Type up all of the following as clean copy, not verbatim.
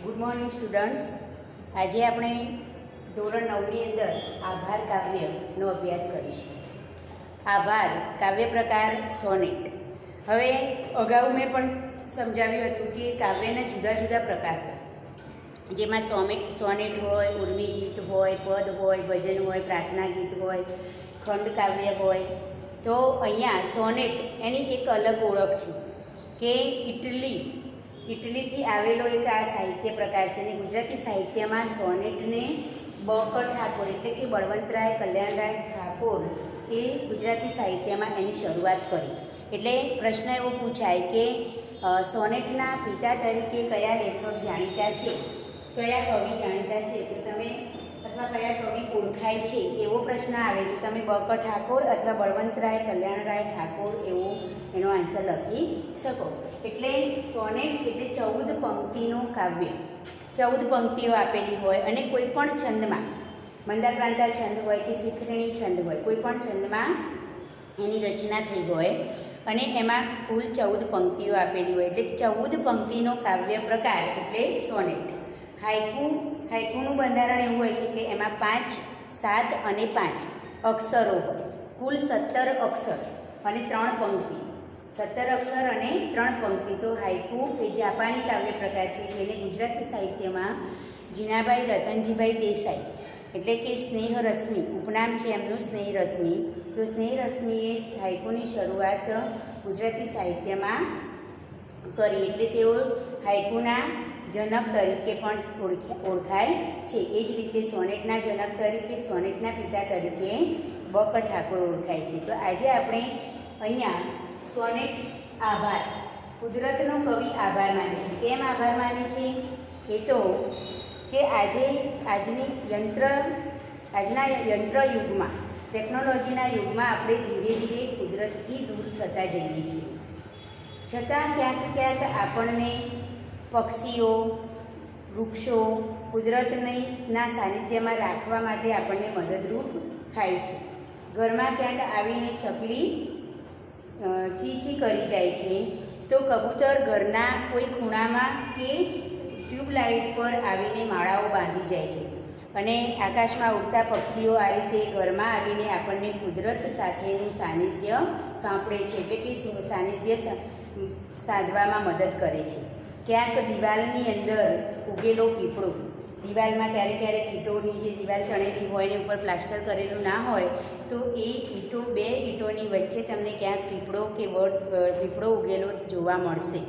Good morning students. આજે આપણે ધોરણ 9ની અંદર આભાર કાવ્યનો અભ્યાસ કરીશું. આભાર કાવ્ય પ્રકાર સોનેટ. હવે અગાઉ મેં પણ સમજાવ્યું હતું કે કાવ્યના જુદા જુદા પ્રકાર હતા, જેમાં સોનેટ હોય, ઉર્મી ગીત હોય, પદ હોય, ભજન હોય, પ્રાર્થના ગીત હોય, ખંડ કાવ્ય હોય. તો અહીંયા સોનેટ એની એક અલગ ઓળખ છે કે ઇટલીથી આવેલો એક આ સાહિત્ય પ્રકાર છે. અને ગુજરાતી સાહિત્યમાં સોનેટને બ.ક. ઠાકોર એટલે કે બળવંતરાય કલ્યાણરાય ઠાકોર એ ગુજરાતી સાહિત્યમાં એની શરૂઆત કરી. એટલે પ્રશ્ન એવો પૂછાય કે સોનેટના પિતા તરીકે કયા લેખક જાણીતા છે, કયા કવિ જાણીતા છે, તો તમે અથવા કયા કવિ ઓળખાય છે એવો પ્રશ્ન આવે તો તમે બ.ક. ઠાકોર અથવા બળવંતરાય કલ્યાણરાય ઠાકોર એવો એનો આન્સર લખી શકો. એટલે સોનેટ એટલે 14 પંક્તિનું કાવ્ય. 14 પંક્તિઓ આપેલી હોય અને કોઈ પણ છંદમાં, મંદાક્રાંતા છંદ હોય કે શિખરણી છંદ હોય, કોઈ પણ છંદમાં એની રચના થઈ હોય અને એમાં કુલ 14 પંક્તિઓ આપેલી હોય. એટલે 14 પંક્તિનો કાવ્ય પ્રકાર એટલે સોનેટ. હાઇકુનું બંધારણ એવું હોય છે કે એમાં 5, 7 અને 5 અક્ષરો હોય. કુલ 17 અક્ષર અને 3 પંક્તિ. 17 અક્ષર અને 3 પંક્તિ. તો હાઇકુ એ જાપાની કાવ્ય પ્રકાર છે. એને ગુજરાતી સાહિત્યમાં જીણાભાઈ રતનજીભાઈ દેસાઈ એટલે કે સ્નેહરશ્મિ ઉપનામ છે એમનું, સ્નેહરશ્મિ. તો સ્નેહરશ્મિ એ હાઇકુની શરૂઆત ગુજરાતી સાહિત્યમાં કરી. એટલે તેઓ હાઇકુના જનક તરીકે પણ ઓળખાય છે. એ જ રીતે સોનેટના જનક તરીકે, સોનેટના પિતા તરીકે બ.ક. ઠાકોર ઓળખાય છે. તો આજે આપણે અહીંયા સોનેટ આભાર, કુદરતનો કવિ આભાર માને છે. કેમ આભાર માને છે? એ તો કે આજના યંત્ર યુગમાં, ટેકનોલોજીના યુગમાં આપણે ધીરે ધીરે કુદરતથી દૂર થતા જઈએ છીએ. છતાં ક્યાંક આપણને પક્ષીઓ, વૃક્ષો કુદરતના સાનિધ્યમાં રાખવા માટે આપણને મદદરૂપ થાય છે. ઘરમાં ક્યાંક આવીને ચકલી ચીચી કરી જાય છે તો કબૂતર ઘરના કોઈ ખૂણામાં કે ટ્યુબલાઇટ પર આવીને માળાઓ બાંધી જાય છે. અને આકાશમાં ઉડતા પક્ષીઓ આ રીતે ઘરમાં આવીને આપણને કુદરત સાથેનું સાનિધ્ય સાંપડે છે, એટલે કે સાનિધ્ય સાધવામાં મદદ કરે છે. ક્યાંક દિવાલની અંદર ઉગેલો પીપળો, દિવાલમાં ક્યારેક ઈંટોની જે દિવાલ ચણેલી હોય ને ઉપર પ્લાસ્ટર કરેલું ના હોય તો એ ઈંટો, 2 ઈંટોની વચ્ચે તમને ક્યાંક પીપળો ઉગેલો જોવા મળશે.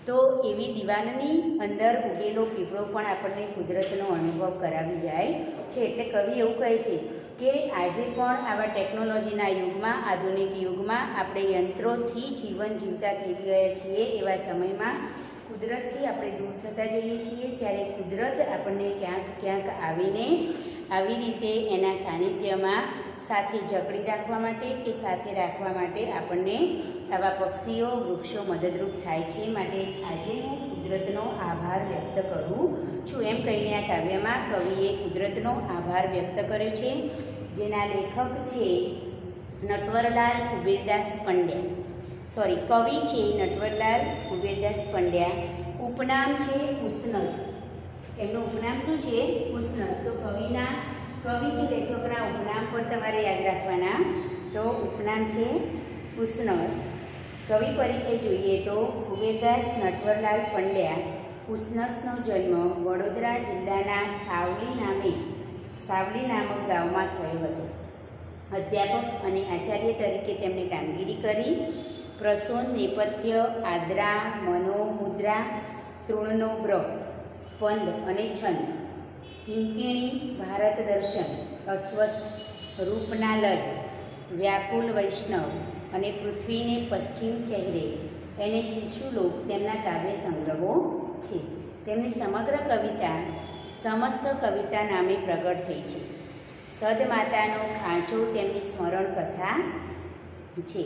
તો એવી દિવાલની અંદર ઉગેલો પીપળો પણ આપણને કુદરતનો અનુભવ કરાવી જાય છે. એટલે કવિ એવું કહે છે કે આજે પણ આવા ટેકનોલોજીના યુગમાં, આધુનિક યુગમાં આપણે યંત્રોથી જીવન જીવતા થઈ ગયા છીએ. એવા સમયમાં કુદરતથી આપણે દૂર થતા જઈએ છીએ. ત્યારે કુદરત આપણને ક્યાંક આવીને આવી રીતે એના સાનિધ્યમાં સાથે જકડી રાખવા માટે કે સાથે રાખવા માટે આપણને આવા પક્ષીઓ, વૃક્ષો મદદરૂપ થાય છે. માટે આજે હું કુદરતનો આભાર વ્યક્ત કરું છું. એમ કહીને આ કાવ્યમાં કવિએ કુદરતનો આભાર વ્યક્ત કર્યો છે, જેના લેખક છે નટવરલાલ કુબેરદાસ પંડ્યા. કવિ છે નટવરલાલ કુબેરદાસ પંડ્યા. ઉપનામ છે ઉસનસ. એમનું ઉપનામ શું છે? ઉસનસ. તો કવિ કે લેખકના ઉપનામ પણ તમારે યાદ રાખવાના. તો ઉપનામ છે ઉસનસ. કવિ પરિચય જોઈએ તો કુબેરદાસ નટવરલાલ પંડ્યા. ઉસનસનો જન્મ વડોદરા જિલ્લાના સાવલી નામક ગામમાં થયો હતો. અધ્યાપક અને આચાર્ય તરીકે તેમણે કામગીરી કરી. પ્રસોન, નેપથ્ય, આદ્રા, મનો, મુદ્રા, તૃણનો ગ્રહ, સ્પંદ અને છંદ, કિંકિણી, ભારત દર્શન, અસ્વસ્થ, રૂપના લય, વ્યાકુલ વૈષ્ણવ અને પૃથ્વીને પશ્ચિમ ચહેરે એને શિશુલોક તેમના કાવ્ય સંગ્રહો છે. તેમની સમગ્ર કવિતા સમસ્ત કવિતા નામે પ્રગટ થઈ છે. સદમાતાનો ખાંચો તેમની સ્મરણ કથા છે.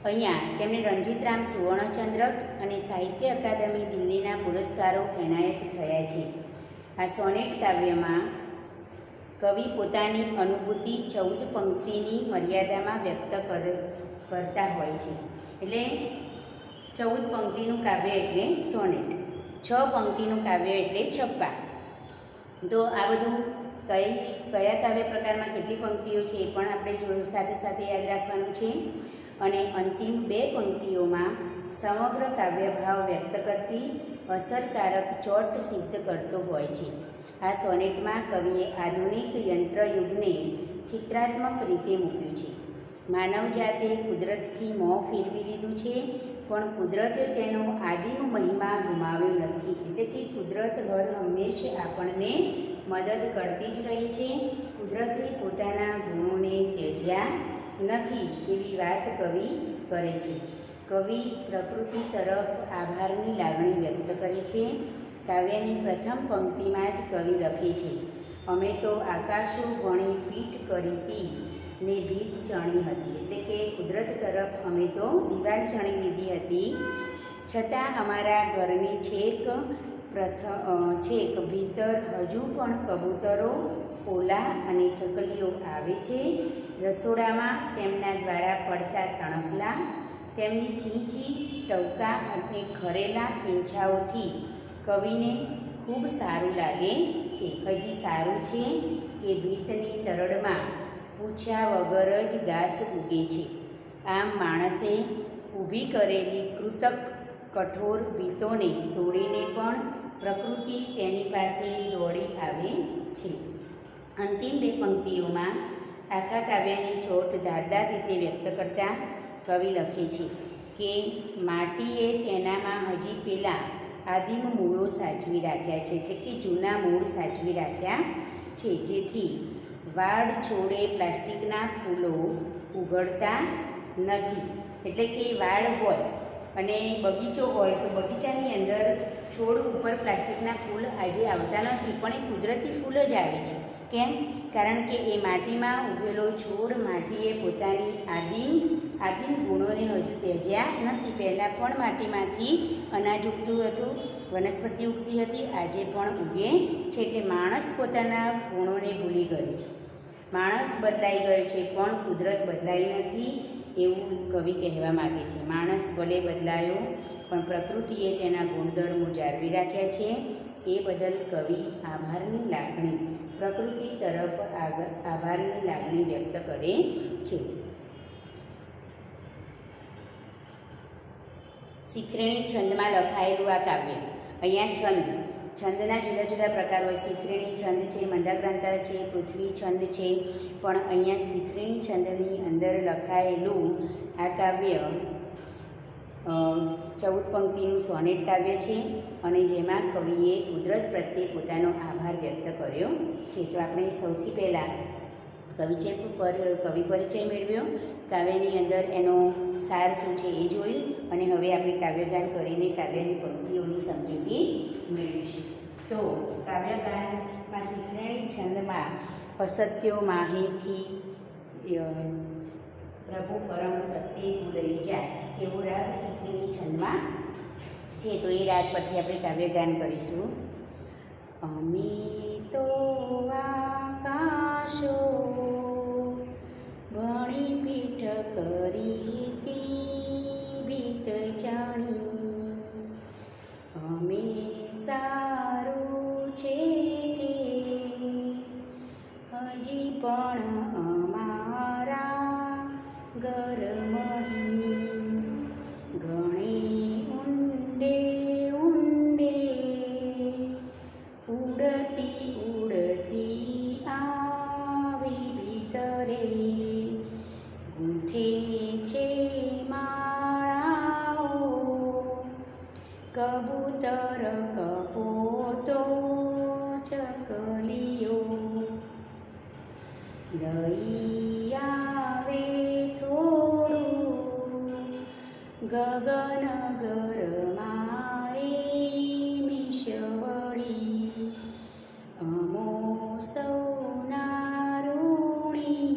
અહીંયા તેમને રણજીતરામ સુવર્ણચંદ્રક અને સાહિત્ય અકાદમી દિલ્હીના પુરસ્કારો એનાયત થયા છે. આ સોનેટ કાવ્યમાં કવિ પોતાની અનુભૂતિ 14 પંક્તિની મર્યાદામાં વ્યક્ત કરતા હોય છે. એટલે 14 પંક્તિનું કાવ્ય એટલે સોનેટ. 6 પંક્તિનું કાવ્ય એટલે છપ્પા. તો આ બધું કયા કાવ્ય પ્રકારમાં કેટલી પંક્તિઓ છે એ પણ આપણે જોયું, સાથે સાથે યાદ રાખવાનું છે. અને અંતિમ 2 પંક્તિઓમાં સમગ્ર કાવ્યભાવ વ્યક્ત કરતી અસરકારક ચોટ સિદ્ધ કરતો હોય છે. આ સોનેટમાં કવિએ આધુનિક યંત્રયુગને ચિત્રાત્મક રીતે મૂક્યું છે. માનવજાતે કુદરતથી મોં ફેરવી લીધું છે, પણ કુદરતે તેનો આદિમ મહિમા ગુમાવ્યો નથી. એટલે કે કુદરત હર હંમેશ આપણને મદદ કરતી જ રહી છે. કુદરતે પોતાના ગુણોને ત્યજ્યા નથી એવી વાત કવિ કરે છે. કવિ પ્રકૃતિ તરફ આભારની લાગણી વ્યક્ત કરે છે. કાવ્યની પ્રથમ પંક્તિમાં જ કવિ લખે છે, અમે તો આકાશો ભણી પીઠ કરી તી ને ભીત ચણી હતી. એટલે કે કુદરત તરફ અમે તો દિવાલ ચણી લીધી હતી, છતાં અમારા ઘરની છેક ભીતર હજુ પણ કબૂતરો, પોલા અને ચકલીઓ આવે છે. રસોડામાં તેમના દ્વારા પડતા તણખલા, તેમની ચીંચી, ટવકા અને ખરેલા પીંછાઓથી કવિને ખૂબ સારું લાગે છે. હજી સારું છે કે ભીતની તરડમાં પૂછ્યા વગર જ ઘાસ ઉગે છે. આમ માણસે ઊભી કરેલી કૃતક કઠોર ભીતોને તોડીને પણ પ્રકૃતિ તેની પાસે દોડી આવે છે. અંતિમ 2 પંક્તિઓમાં આખા કાવ્યની ચોટ ધારદાર રીતે વ્યક્ત કરતા કવિ લખે છે કે માટીએ તેનામાં હજી પેલા આદિમ મૂળો સાચવી રાખ્યા છે. એટલે કે જૂના મૂળ સાચવી રાખ્યા છે, જેથી વાડ છોડે પ્લાસ્ટિકના ફૂલો ઉઘડતા નથી. એટલે કે વાડ હોય અને બગીચો હોય તો બગીચાની અંદર છોડ ઉપર પ્લાસ્ટિકના ફૂલ આજે આવતા નથી, પણ એ કુદરતી ફૂલ જ આવે છે. કેમ? કારણ કે એ માટીમાં ઉગેલો છોડ માટીએ પોતાની આદિમ ગુણોને હજુ ત્યજ્યા નથી. પહેલાં પણ માટીમાંથી અનાજ ઉગતું હતું, વનસ્પતિ ઉગતી હતી, આજે પણ ઉગે છે. એટલે માણસ પોતાના ગુણોને ભૂલી ગયો છે, માણસ બદલાઈ ગયો છે, પણ કુદરત બદલાઈ નથી એવું કવિ કહેવા માગે છે. માણસ ભલે બદલાયો, પણ પ્રકૃતિએ તેના ગુણધર્મો જાળવી રાખ્યા છે. એ બદલ કવિ આભારની લાગણી, પ્રકૃતિ તરફ આભારની લાગણી વ્યક્ત કરે છે. શિખરણી છંદમાં લખાયેલું આ કાવ્ય. અહીંયા છંદના જુદા જુદા પ્રકાર હોય. શિખરણી છંદ છે, મંદાક્રાંતા છે, પૃથ્વી છંદ છે, પણ અહીંયા શિખરણી છંદની અંદર લખાયેલું આ કાવ્ય 14 પંક્તિનું સોનેટ કાવ્ય છે અને જેમાં કવિએ કુદરત પ્રત્યે પોતાનો આભાર વ્યક્ત કર્યો છે. તો આપણે સૌથી પહેલાં કવિ પરિચય મેળવ્યો, કાવ્યની અંદર એનો સાર શું છે એ જોયું, અને હવે આપણે કાવ્યગાન કરીને કાવ્યની પંક્તિઓની સમજૂતી મેળવીશું. તો કાવ્યગાનમાં શિખરણી છંદમાં અસત્યો માહેથી પ્રભુ પરમ સત્ય લઈ જાય એવો રાગ શિખરણી છંદમાં છે. તો એ રાગ પરથી આપણે કાવ્યગાન કરીશું. અમે તો આકાશો ભણી પીઠ કરી તી ભીત જાણી, અમે સારું છે કે હજી પણ અમારા ગરમહી ઘણે ઊંડે ઊંડે ઉડતી ઉડતી આવી ભીતરે ગૂંથે છે માળાઓ, કબૂતર કપોતો ચકલીઓ લઈ આવે થોડું ગગન ગરમાએ મિશવડી, અમો સૌના ઋણી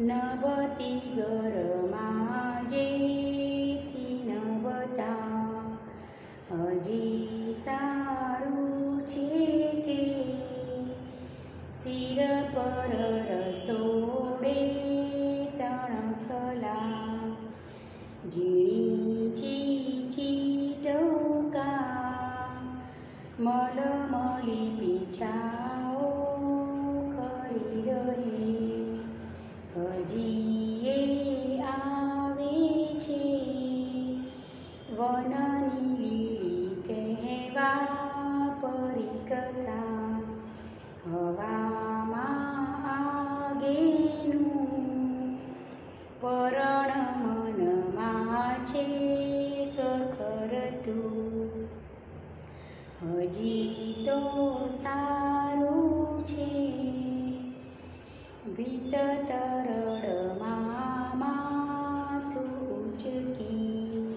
નભતી ગરમા જેથી નભતા હજી સારું છે કે શિર પર રસોડે તણખલા ઝીણી ચીચીટકા મલમલી પીછાઓ ખરી રહી હજી એ આવે છે વનની લીલી કહેવા પરિકથા હવામાં આગેનું પરણ મનમાં છે કખરતું હજી તો સારું છે ભીત તરડમાં માથું ઉચકી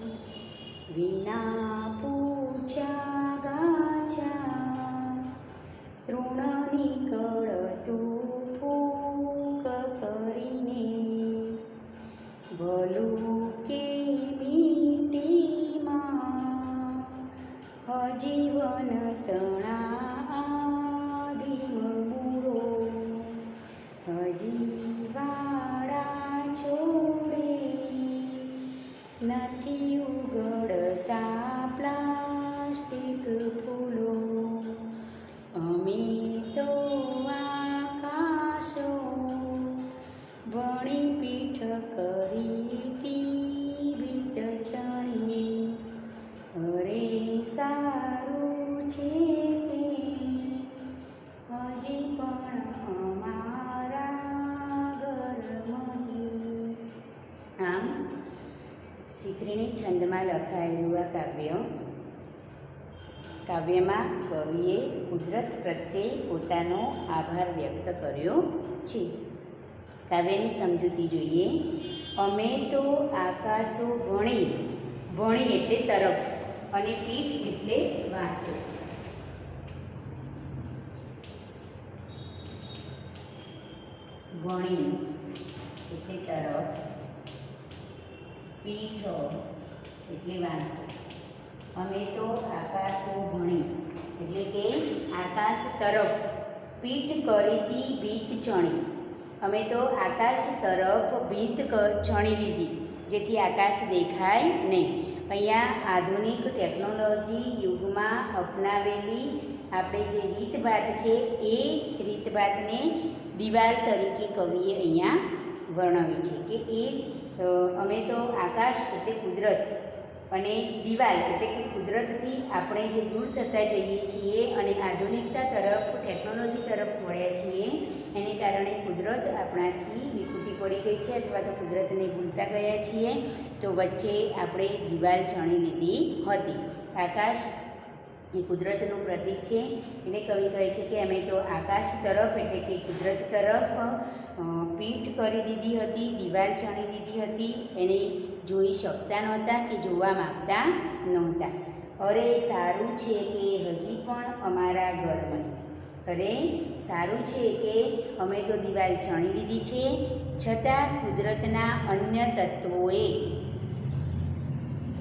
વિના પૂછ્યા ગાછા તૃણ નીકળતું ફૂક કરીને ભલું કે મીટીમાં હજીવન તણા આધીમ મૂળો હજી વાળા છોડે નથી ઉગડતા પ્લાસ્ટિક ફૂલો અમે તો આકાશો વણી પીઠ કરી તી બીટ ચણી અરે સારું છે કે હજી પણ અમારા ઘરમાં આમ શીખરીણી છંદમાં લખાયેલું આ કાવ્યમાં કવિએ કુદરત પ્રત્યે પોતાનો આભાર વ્યક્ત કર્યો છે. કાવ્યની સમજૂતી જોઈએ. અમે તો આકાશો ભણી એટલે તરફ અને પીઠ એટલે વાંસો. ભણી એટલે તરફ, પીઠ એટલે વાંસો. અમે તો આકાશો ભણી એટલે કે આકાશ તરફ પીઠ કરીતી ભીત ચણી. અમે તો આકાશ તરફ ભીત ચણી લીધી જેથી આકાશ દેખાય નહીં. અહીંયા આધુનિક ટેકનોલોજી યુગમાં અપનાવેલી આપણે જે રીતભાત છે એ રીતભાતને દિવાલ તરીકે કવિએ અહીંયા વર્ણવી છે કે એ અમે તો આકાશ એટલે કુદરત અને દિવાલ એટલે કે કુદરતથી આપણે જે દૂર થતા જઈએ છીએ અને આધુનિકતા તરફ ટેકનોલોજી તરફ વળ્યા છીએ એને કારણે કુદરત આપણાથી વિખૂટી પડી ગઈ છે અથવા તો કુદરતને ભૂલતા ગયા છીએ. તો વચ્ચે આપણે દિવાલ ચણી લીધી હતી. આકાશ એ કુદરતનું પ્રતીક છે એટલે કવિ કહે છે કે અમે તો આકાશ તરફ એટલે કે કુદરત તરફ પીઠ કરી દીધી હતી, દિવાલ ચણી દીધી હતી. એને જોઈ શકતા નહોતા કે જોવા માગતા નહોતા. અરે સારું છે કે હજી પણ અમારા ઘરમાં, અરે સારું છે કે અમે તો દિવાલ ચણી લીધી છે છતાં કુદરતના અન્ય તત્વોએ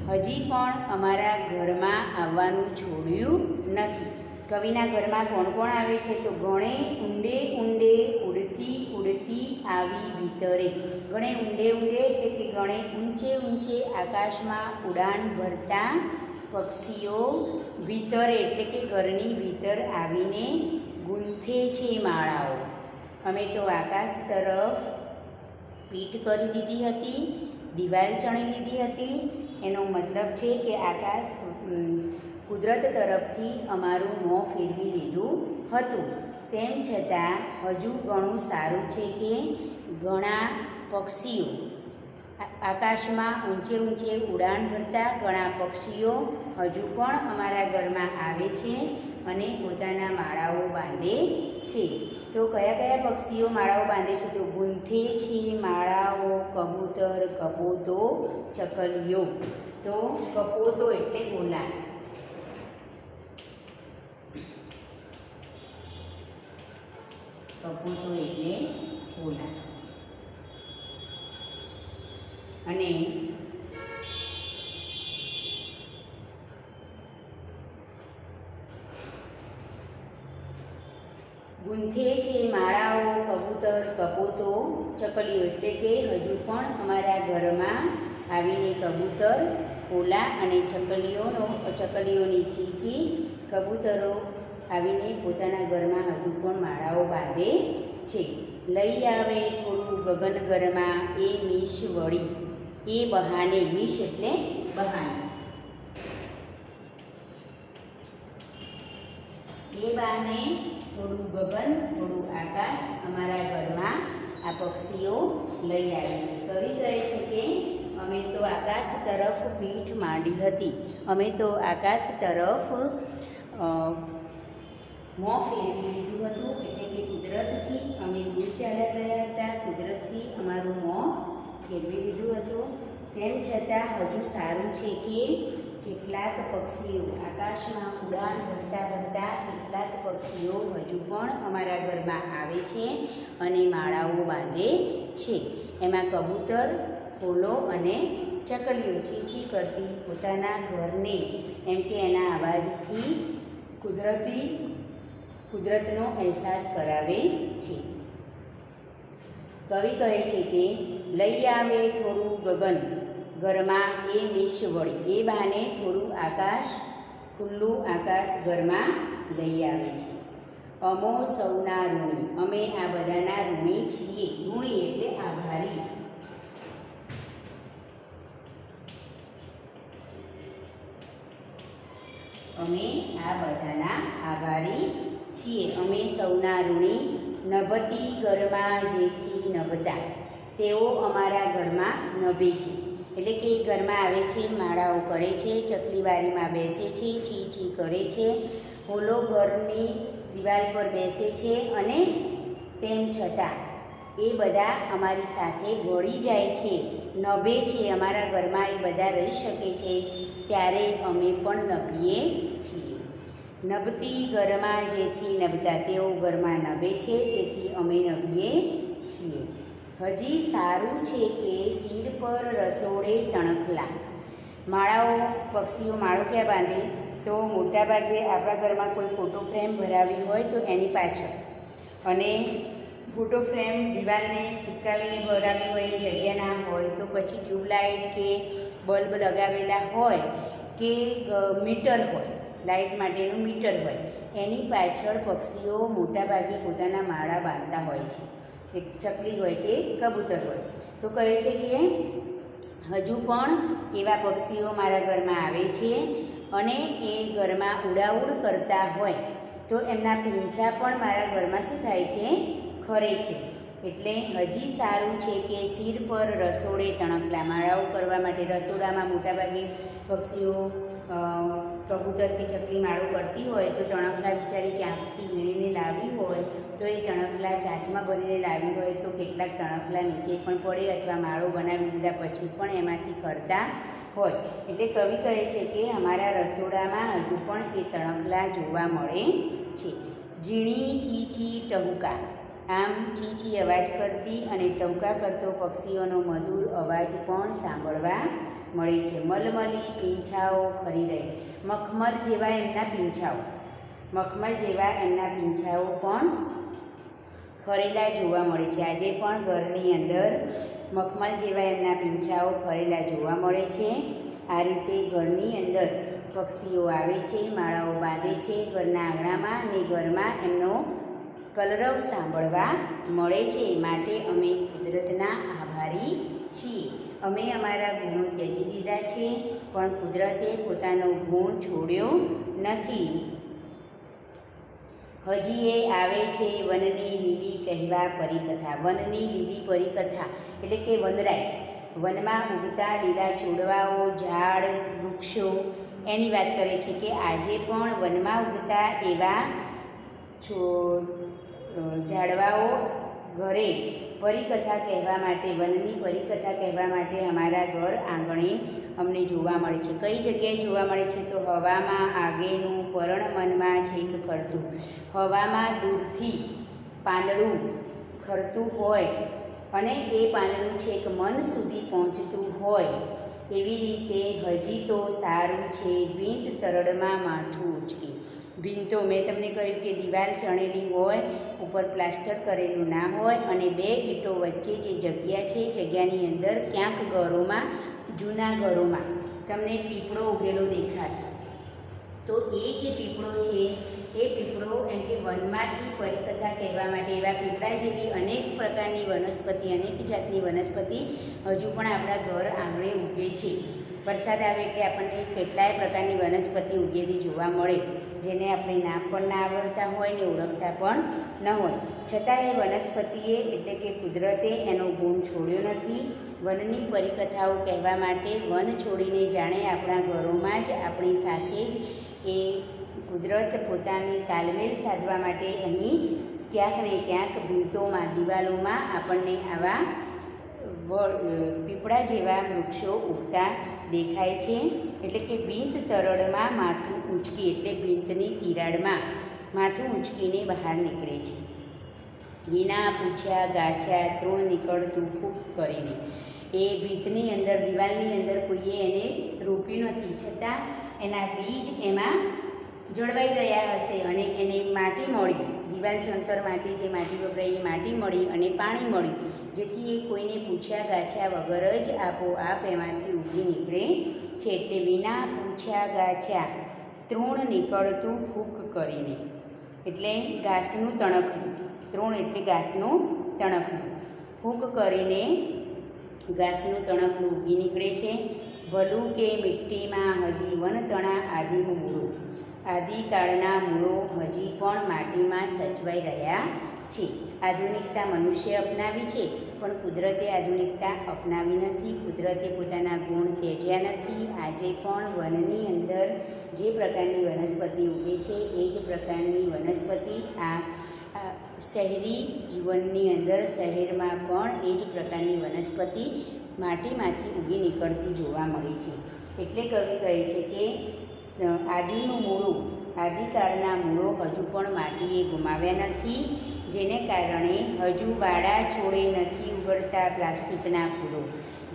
હજી પણ અમારા ઘરમાં આવવાનું છોડ્યું નથી. કવિના ઘરમાં કોણ કોણ આવે છે તો ગણે ઊંડે ઊંડે ઉડતી ઉડતી આવી ભીતરે. ગણે ઊંડે ઊંડે એટલે કે ગણે ઊંચે ઊંચે આકાશમાં ઉડાન ભરતા પક્ષીઓ ભીતરે એટલે કે ઘરની ભીતર આવીને ગૂંથે છે માળાઓ. અમે તો આકાશ તરફ પીઠ કરી દીધી હતી, દિવાલ ચણી લીધી હતી. એનો મતલબ છે કે આકાશ કુદરત તરફથી અમારું મોં ફેરવી લીધું હતું. તેમ છતાં હજુ ઘણું સારું છે કે ઘણા પક્ષીઓ આકાશમાં ઊંચે ઊંચે ઉડાન ભરતા ઘણા પક્ષીઓ હજુ પણ અમારા ઘરમાં આવે છે અને પોતાના માળાઓ બાંધે છે. તો કયા કયા પક્ષીઓ માળાઓ બાંધે છે તો ગૂંથે છે માળાઓ કબૂતર, કપોતો, ચકલીઓ. તો કપોતો એટલે ગોલા, કપોતો એટલે ગોલા. અને ગૂંથે છે માળાઓ કબૂતર, કપોતો, ચકલીઓ એટલે કે હજુ પણ અમારા ઘરમાં આવીને કબૂતર, કોલા અને ચકલીઓની ચીચી, કબૂતરો આવીને પોતાના ઘરમાં હજુ પણ માળાઓ બાંધે છે. લઈ આવે થોડું ગગન ઘરમાં એ મીશ વળી, એ બહાને, મીશ એટલે બહાને, એ બહાને થોડું ગગન થોડું આકાશ અમારા ઘરમાં આ પક્ષીઓ લઈ આવે છે. કવિ કહે છે કે અમે તો આકાશ તરફ પીઠ માંડી હતી, અમે તો આકાશ તરફ મોં ફેરવી લીધું હતું, એટલે કે કુદરતથી અમે દૂર ચાલ્યા ગયા હતા, કુદરતથી અમારું મોં ફેરવી લીધું હતું. તેમ છતાં હજુ સારું છે કે કેટલાક પક્ષીઓ આકાશમાં ઉડાન ભરતા કેટલાક પક્ષીઓ હજુ પણ અમારા ઘરમાં આવે છે અને માળાઓ બાંધે છે. એમાં કબૂતર, કોલો અને ચકલીઓ ચીચી કરતી પોતાના ઘરને એમ કે એના અવાજથી કુદરતનો અહેસાસ કરાવે છે. કવિ કહે છે કે લઈ આવે થોડું ગગન ઘરમાં એ મીશ વળી, એ બહાને થોડું આકાશ, ખુલ્લું આકાશ ઘરમાં લઈ આવે છે. અમો સૌના ઋણી, અમે આ બધાના ઋણી છીએ. ઋણી એટલે આભારી. અમે આ બધાના આભારી છીએ. અમે સૌના ઋણી. નભતી ઘરમાં જેથી નભતા, તેઓ અમારા ઘરમાં નભે છે, એટલે કે ઘરમાં આવે છે, માળાઓ કરે છે, ચકલીવારીમાં બેસે છે, ચી ચી કરે છે, હોલો ઘરની દિવાલ પર બેસે છે અને તેમ છતાં એ બધા અમારી સાથે ભળી જાય છે, નભે છે, અમારા ઘરમાં એ બધા રહી શકે છે, ત્યારે અમે પણ નભીએ છીએ. નભતી ઘરમાં જેથી નભતા, તેઓ ઘરમાં નભે છે, તેથી અમે નભીએ છીએ. હજી સારું છે કે શિર પર રસોડે તણખલા. માળાઓ, પક્ષીઓ માળો ક્યાં બાંધે? તો મોટાભાગે આપણા ઘરમાં કોઈ ફોટો ફ્રેમ ભરાવી હોય તો એની પાછળ, અને ફોટો ફ્રેમ દિવાલને ચિપકાવીને ભરાવી હોય એની જગ્યા ના હોય તો પછી ટ્યુબલાઇટ કે બલ્બ લગાવેલા હોય કે મીટર હોય, લાઇટ માટેનું મીટર હોય, એની પાછળ પક્ષીઓ મોટાભાગે પોતાના માળા બાંધતા હોય છે. ચકલી હોય કે કબૂતર હોય. તો કહે છે કે હજુ પણ એવા પક્ષીઓ મારા ઘરમાં આવે છે અને એ ઘરમાં ઉડાઉડ કરતા હોય તો એમના પીંછા પણ મારા ઘરમાં શું થાય છે? ખરે છે. એટલે હજી સારું છે કે શિર પર રસોડે તણખલા. માળાઓ કરવા માટે રસોડામાં મોટાભાગે પક્ષીઓ, કબૂતર કે ચકલી માળો કરતી હોય તો તણખલા બિચારી ક્યાંકથી વીણીને લાવી હોય તો એ તણખલા ચાંચમાં ભરીને લાવી હોય તો કેટલાક તણખલા નીચે પણ પડે અથવા માળો બનાવી દીધા પછી પણ એમાંથી ખરતા હોય. એટલે કવિ કહે છે કે અમારા રસોડામાં હજુ પણ એ તણખલા જોવા મળે છે. ઝીણી ચીચી ટહુકા. આમ ચીચી અવાજ કરતી અને ટહુકા કરતો પક્ષીઓનો મધુર અવાજ પણ સાંભળવા મળે છે. મલમલી પીંછાઓ ખરી રહે. મખમલ જેવા એમના પીંછાઓ પણ ખરેલા જોવા મળે છે. આજે પણ ઘરની અંદર મખમલ જેવા એમના પીંછાઓ ખરેલા જોવા મળે છે. આ રીતે ઘરની અંદર પક્ષીઓ આવે છે, માળાઓ બાંધે છે ઘરના આંગણામાં, અને ઘરમાં એમનો કલરવ સાંભળવા મળે છે. માટે અમે કુદરતના આભારી છીએ. અમે અમારા ગુણો ત્યજી દીધા છે પણ કુદરતે પોતાનો ગુણ છોડ્યો નથી. હજી એ આવે છે વનની લીલી કહેવા પરિકથા. વનની લીલી પરિકથા એટલે કે વનરાય. વનમાં ઉગતા લીલા છોડવાઓ, ઝાડ, વૃક્ષો એની વાત કરે છે કે આજે પણ વનમાં ઉગતા એવા ઝાડવાઓ ઘરે પરિકથા કહેવા માટે, વનની પરિકથા કહેવા માટે અમારા ઘર આંગણે અમને જોવા મળે છે. કઈ જગ્યાએ જોવા મળે છે? તો હવામાં આગેનું પરણ મનમાં છેક ખરતું. હવામાં દૂરથી પાંદડું ખરતું હોય અને એ પાંદડું છેક મન સુધી પહોંચતું હોય એવી રીતે હજી તો સારું છે ભીંત તરડમાં માથું ઉચકી. ભીંતો મેં તમને કહ્યું કે દિવાલ ચણેલી હોય, ઉપર પ્લાસ્ટર કરેલું ના હોય અને બે ઈંટો વચ્ચે જે જગ્યા છે, જગ્યાની અંદર ક્યાંક ઘરોમાં જૂના ઘરોમાં તમને પીપળો ઉગેલો દેખાશે. તો એ જે પીપળો છે એ પીપળો એમ કે વનમાંથી પરિકથા કહેવા માટે એવા પીપળા જેવી અનેક પ્રકારની વનસ્પતિ, અનેક જાતની વનસ્પતિ હજુ પણ આપણા ઘર આંગણે ઉગે છે. વરસાદ આવે એટલે આપણને કેટલાય પ્રકારની વનસ્પતિ ઉગેલી જોવા મળે, જેને આપણે નામ પણ ના આવડતા હોય ને ઓળખતા પણ ન હોય. છતાં એ વનસ્પતિએ એટલે કે કુદરતે એનો ગુણ છોડ્યો નથી. વનની પરિકથાઓ કહેવા માટે વન છોડીને જાણે આપણા ઘરોમાં જ આપણી સાથે જ એ કુદરત પોતાની તાલમેલ સાધવા માટે અહીં ક્યાંક ને ક્યાંક ભીંતોમાં, દિવાલોમાં આપણને આવા પીપળા જેવા વૃક્ષો ઉગતા દેખાય છે. એટલે કે ભીંત તરડમાં માથું ઊંચકી, એટલે ભીંતની તિરાડમાં માથું ઊંચકીને બહાર નીકળે છે. વિના પૂછ્યા ગાછ્યા તૃણ નીકળતું ફૂંક કરીને. એ ભીંતની અંદર, દિવાલની અંદર કોઈએ એને રોપ્યું નથી, છતાં એના બીજ એમાં જળવાઈ રહ્યા હશે અને એને માટી મળી, દિવાલ ચણતર માટે જે માટી વપરાય એ માટી મળી અને પાણી મળ્યું, જેથી એ કોઈને પૂછ્યા ગાછ્યા વગર જ આપોઆપ એમાંથી ઉગી નીકળે છે. એટલે વિના પૂછ્યા ગાછ્યા તૃણ નીકળતું ફૂંક કરીને, એટલે ઘાસનું તણખલું, તૃણ એટલે ઘાસનું તણખલું, ફૂંક કરીને ઘાસનું તણખલું ઉગી નીકળે છે. ભલું કે મિટ્ટીમાં હજી વનતણા આદિનું મૂળો, આદિકાળના મૂળો હજી પણ માટીમાં સચવાઈ રહ્યા છે. આધુનિકતા મનુષ્ય અપનાવી છે, પણ કુદરતે આધુનિકતા અપનાવી નથી. કુદરતે પોતાના ગુણ ત્યજ્યા નથી. આજે પણ વનની અંદર જે પ્રકારની વનસ્પતિ ઉગે છે એ જ પ્રકારની વનસ્પતિ આ શહેરી જીવનની અંદર, શહેરમાં પણ એ જ પ્રકારની વનસ્પતિ માટીમાંથી ઉગી નીકળતી જોવા મળે છે. એટલે કવિ કહે છે કે આદિનું મૂળું, આદિકાળના મૂળો હજુ પણ માટીએ ગુમાવ્યા નથી, જેને કારણે હજુ વાડા છોડે નથી ઉગડતા પ્લાસ્ટિકના ફૂલો.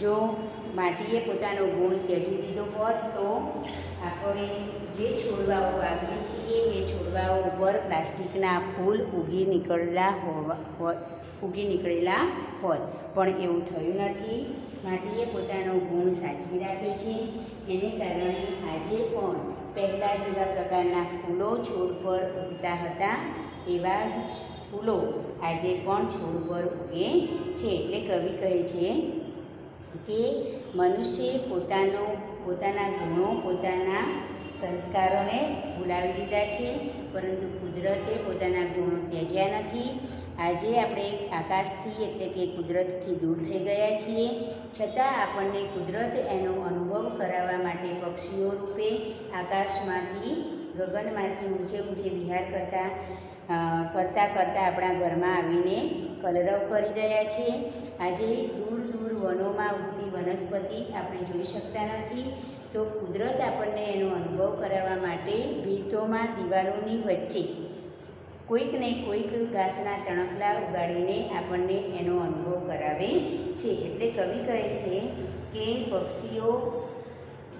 જો માટીએ પોતાનો ગુણ ત્યજી દીધો હોત તો આપણે જે છોડવાઓ વાવીએ છીએ એ છોડવાઓ ઉપર પ્લાસ્ટિકના ફૂલ ઉગી નીકળેલા હોત, પણ એવું થયું નથી. માટીએ પોતાનો ગુણ સાચવી રાખ્યો છે, એને કારણે આજે પણ પહેલાં જેવા પ્રકારના ફૂલો છોડ પર ઉગતા હતા એવા જ ફૂલો આજે પણ છોડ પર ઉગે છે. એટલે કવિ કહે છે કે મનુષ્યે પોતાના ગુણો, પોતાના સંસ્કારોને ભૂલાવી દીધા છે, પરંતુ કુદરતે પોતાના ગુણો ત્યજ્યા નથી. આજે આપણે આકાશથી એટલે કે કુદરતથી દૂર થઈ ગયા છીએ, છતાં આપણને કુદરત એનો અનુભવ કરાવવા માટે પક્ષીઓ રૂપે આકાશમાંથી, ગગનમાંથી ઊંચે ઊંચે વિહાર કરતાં આપણા ઘરમાં આવીને કલરવ કરી રહ્યા છે. આજે દૂર દૂર વનોમાં ઉગતી વનસ્પતિ આપણે જોઈ શકતા નથી, તો કુદરત આપણને એનો અનુભવ કરાવવા માટે ભીંતોમાં, દિવાલોની વચ્ચે કોઈક ને કોઈક ઘાસના તણખલા ઉગાડીને આપણને એનો અનુભવ કરાવે છે. એટલે કવિ કહે છે કે પક્ષીઓ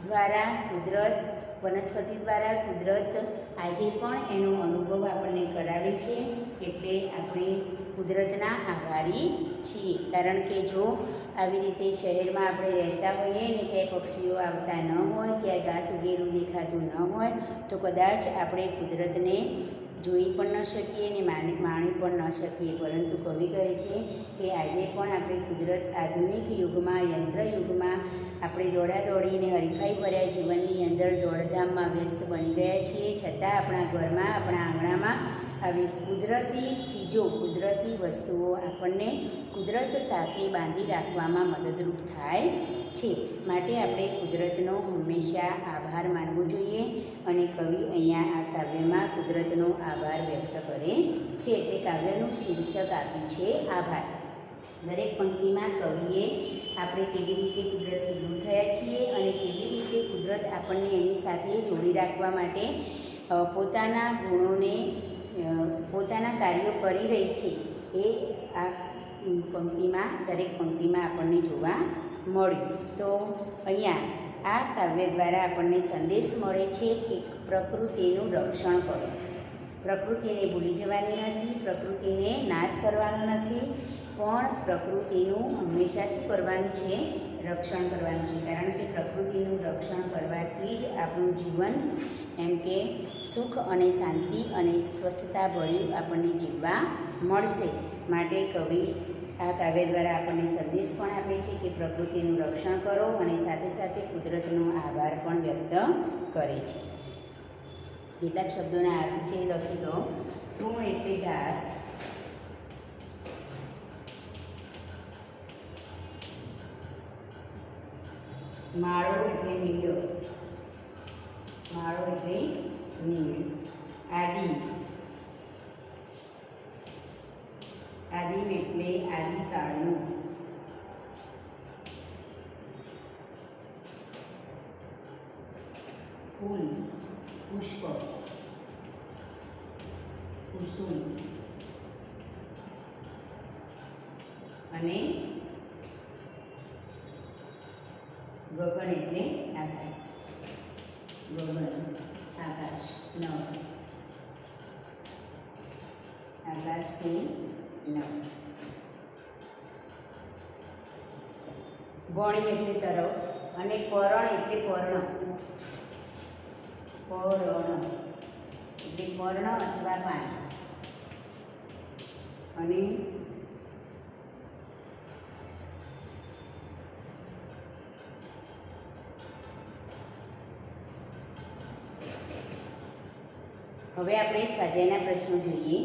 દ્વારા કુદરત, વનસ્પતિ દ્વારા કુદરત આજે પણ એનો અનુભવ આપણને કરાવે છે. એટલે આપણે કુદરતના આભારી છીએ, કારણ કે જો આવી રીતે શહેરમાં આપણે રહેતા હોઈએ ને ક્યાંય પક્ષીઓ આવતા ન હોય, ક્યાંય ઘાસ ઉગેલું દેખાતું ન હોય, તો કદાચ આપણે કુદરતને જોઈ પણ ન શકીએ ને માણી પણ ન શકીએ. પરંતુ કવિ કહે છે કે આજે પણ આપણે કુદરત, આધુનિક યુગમાં, યંત્ર યુગમાં આપણે દોડાદોડીને હરીફાઈ ભર્યા જીવનની અંદર દોડધામમાં વ્યસ્ત બની ગયા છીએ, છતાં આપણા ઘરમાં, આપણા આંગણામાં આવી કુદરતી ચીજો, કુદરતી વસ્તુઓ આપણને કુદરત સાથે બાંધી રાખવામાં મદદરૂપ થાય છે. માટે આપણે કુદરતનો હંમેશા આભાર માનવો જોઈએ, અને કવિ અહીંયા આ કાવ્યમાં કુદરતનો આભાર વ્યક્ત કરે છે. તે કાવ્યનું શીર્ષક આપ્યું છે આભાર. દરેક પંક્તિમાં કવિએ આપણે કેવી રીતે કુદરતથી દૂર થયા છીએ અને કેવી રીતે કુદરત આપણને એની સાથે જોડી રાખવા માટે પોતાના ગુણોને, પોતાના કાર્યો કરી રહી છે, એ આ પંક્તિમાં, દરેક પંક્તિમાં આપણને જોવા મળ્યું. તો અહીંયા આ કાવ્ય દ્વારા આપણને સંદેશ મળે છે કે પ્રકૃતિનું રક્ષણ કરો. પ્રકૃતિને ભૂલી જવાની નથી, પ્રકૃતિને નાશ કરવાનો નથી, પણ પ્રકૃતિનું હંમેશા શું કરવાનું છે? રક્ષણ કરવાનું છે, કારણ કે પ્રકૃતિનું રક્ષણ કરવાથી જ આપણું જીવન એમ કે સુખ અને શાંતિ અને સ્વસ્થતાભર્યું આપણને જીવવા મળશે. માટે કવિ આ કાવ્ય દ્વારા આપણને સંદેશ પણ આપે છે કે પ્રકૃતિનું રક્ષણ કરો અને સાથે સાથે કુદરતનો આભાર પણ વ્યક્ત કરે છે. કેટલાક શબ્દોના અર્થ છે લખી દો. તૃણ એટલે ઘાસ, માળો એટલે નીડો, માળો એટલે નીડ, આદિ, આદિમ એટલે આદિકાળનું, ફૂલ, પુષ્પ, કુસુમ અને ગગન એટલે આકાશ, ગગન આકાશ, નવ, આકાશથી નવ. વણી એટલે તરફ અને પરણ એટલે પર્ણ, પર્ણ એટલે પર્ણ અથવા પાન અને હવે આપણે સ્વાધ્યાયના પ્રશ્નો જોઈએ.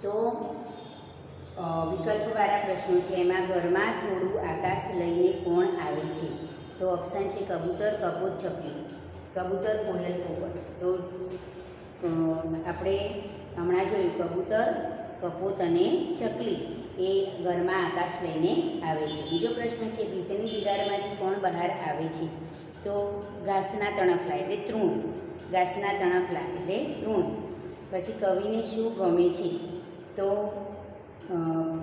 તો વિકલ્પવાળા પ્રશ્નો છે. એમાં ઘરમાં થોડું આકાશ લઈને કોણ આવે છે? તો ઓપ્શન છે કબૂતર, કપોત, ચકલી. કબૂતર, કોયલ, પોપટ. તો આપણે હમણાં જોયું કબૂતર, કપોત અને ચકલી એ ઘરમાં આકાશ લઈને આવે છે. બીજો પ્રશ્ન છે ભીતની તિરાડમાંથી કોણ બહાર આવે છે? તો ઘાસના તણખલા એટલે તૃણ, ઘાસના તણખલા એટલે તૃણ. પછી કવિને શું ગમે છે? તો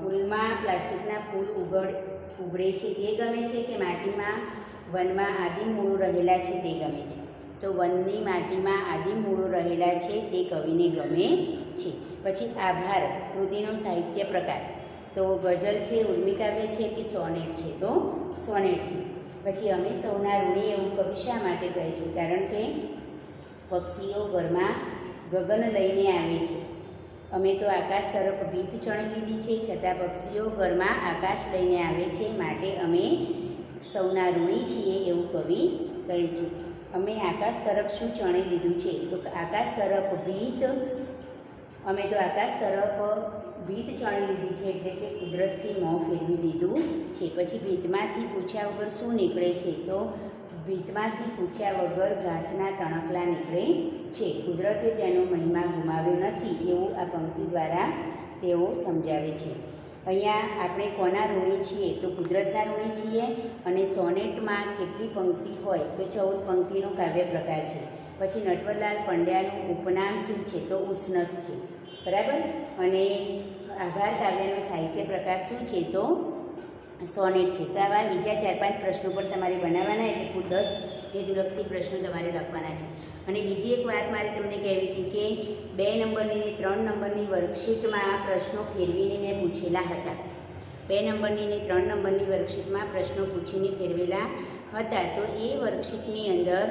ફૂલમાં પ્લાસ્ટિકના ફૂલ ઉગડે છે તે ગમે છે કે માટીમાં વનમાં આદિમ મૂળો રહેલા છે તે ગમે છે? તો વનની માટીમાં આદિમ મૂળો રહેલા છે તે કવિને ગમે છે. પછી આભાર કૃતિનો સાહિત્ય પ્રકાર. તો ગઝલ છે, ઉર્મિકાવ્ય છે કે સોનેટ છે? તો સોનેટ છે. પછી અમે સૌના ઋણી એવું કવિ શા માટે કહે છે? કારણ કે પક્ષીઓ ઘરમાં ગગન લઈને આવે છે. અમે તો આકાશ તરફ ભીત ચણી લીધી છે, છતાં પક્ષીઓ ઘરમાં આકાશ લઈને આવે છે, માટે અમે સૌના ઋણી છીએ એવું કવિ કહે છે. અમે આકાશ તરફ શું ચણી લીધું છે? તો આકાશ તરફ ભીત, અમે તો આકાશ તરફ ભીત ચણી લીધી છે એટલે કે કુદરતથી મોં ફેરવી લીધું છે. પછી ભીતમાંથી પૂછ્યા વગર શું નીકળે છે? તો ભીતમાંથી પૂછ્યા વગર ઘાસના તણખલા નીકળે છે. કુદરતે તેનો મહિમા ગુમાવ્યો નથી એવું આ પંક્તિ દ્વારા તેઓ સમજાવે છે. અહીંયા આપણે કોના ઋણી છીએ? તો કુદરતના ઋણી છીએ. અને સોનેટમાં કેટલી પંક્તિ હોય? તો 14 પંક્તિનો કાવ્ય પ્રકાર છે. પછી નટવરલાલ પંડ્યાનું ઉપનામ શું છે? તો ઉષ્ણસ છે. બરાબર. અને આભાર કાવ્યનો સાહિત્ય પ્રકાર શું છે? તો સોનેટ છે. તો આવા બીજા 4-5 પ્રશ્નો પણ તમારે બનાવવાના, એટલે કુલ 10 હેતુલક્ષી પ્રશ્નો તમારે લખવાના છે. અને બીજી એક વાત મારે તમને કહેવી હતી કે 2 નંબરની ને 3 નંબરની વર્કશીટમાં પ્રશ્નો ફેરવીને મેં પૂછેલા હતા. 2 નંબરની ને 3 નંબરની વર્કશીટમાં પ્રશ્નો પૂછીને ફેરવેલા હતા. તો એ વર્કશીટની અંદર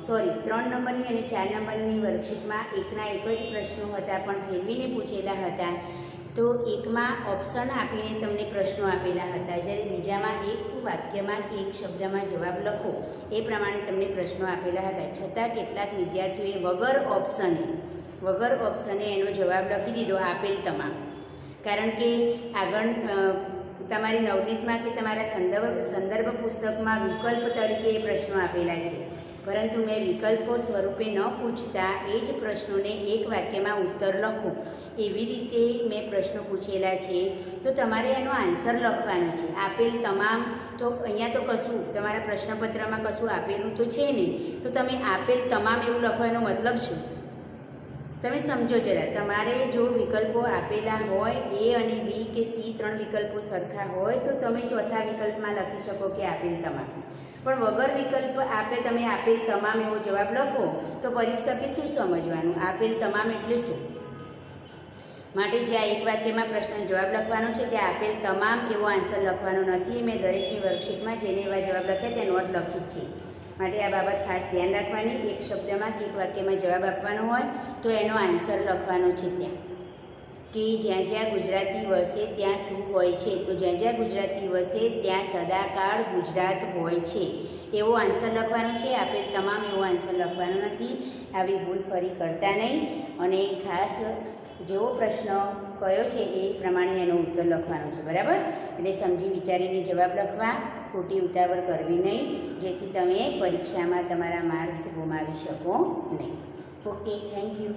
3 નંબરની અને 4 નંબરની વર્કશીટમાં એકના એક જ પ્રશ્નો હતા પણ ફેરવીને પૂછેલા હતા. તો એકમાં ઓપ્શન આપીને તમને પ્રશ્નો આપેલા હતા, જ્યારે બીજામાં એક વાક્યમાં કે એક શબ્દમાં જવાબ લખો એ પ્રમાણે તમને પ્રશ્નો આપેલા હતા. છતાં કેટલાક વિદ્યાર્થીઓએ વગર ઓપ્શને એનો જવાબ લખી દીધો આપેલ તમામ. કારણ કે આગળ તમારી નવનીતમાં કે તમારા સંદર્ભ પુસ્તકમાં વિકલ્પ તરીકે એ પ્રશ્નો આપેલા છે, પરંતુ મેં વિકલ્પો સ્વરૂપે ન પૂછતા એ જ પ્રશ્નોને એક વાક્યમાં ઉત્તર લખો એવી રીતે મેં પ્રશ્નો પૂછેલા છે. તો તમારે એનો આન્સર લખવાનો છે. આપેલ તમામ, તો અહીંયા તો કશું તમારા પ્રશ્નપત્રમાં કશું આપેલું તો છે નહીં, તો તમે આપેલ તમામ એવું લખો એનો મતલબ શું? તમે સમજો જરા. તમારે જો વિકલ્પો આપેલા હોય A અને B કે C 3 વિકલ્પો સરખા હોય તો તમે ચોથા વિકલ્પમાં લખી શકો કે આપેલ તમામ. પણ વગર વિકલ્પ આપે તમે આપેલ તમામ એવો જવાબ લખો તો પરીક્ષકે શું સમજવાનું? આપેલ તમામ એટલે શું? માટે જે આ એક વાક્યમાં પ્રશ્ન જવાબ લખવાનો છે ત્યાં આપેલ તમામ એવો આન્સર લખવાનો નથી. મેં દરેકની વર્કશીટમાં જેને એવા જવાબ લખ્યા તે નોટ લખી જ છે. માટે આ બાબત ખાસ ધ્યાન રાખવાની. એક શબ્દમાં કે એક વાક્યમાં જવાબ આપવાનો હોય તો એનો આન્સર લખવાનો છે ત્યાં, કે જ્યાં જ્યાં ગુજરાતી વસે ત્યાં શું હોય છે, તો જ્યાં જ્યાં ગુજરાતી વસે ત્યાં સદાકાળ ગુજરાત હોય છે એવો આન્સર લખવાનો છે. આપેલ તમામ એવો આન્સર લખવાનો નથી. આવી ભૂલ ફરી કરતા નહીં. અને ખાસ જેવો પ્રશ્ન કયો છે એ પ્રમાણે એનો ઉત્તર લખવાનો છે, બરાબર? એટલે સમજી વિચારીને જવાબ લખવા, ખોટી ઉતાવળ કરવી નહીં, જેથી તમે પરીક્ષામાં તમારા માર્ક્સ ગુમાવી શકો નહીં. Okay, thank you.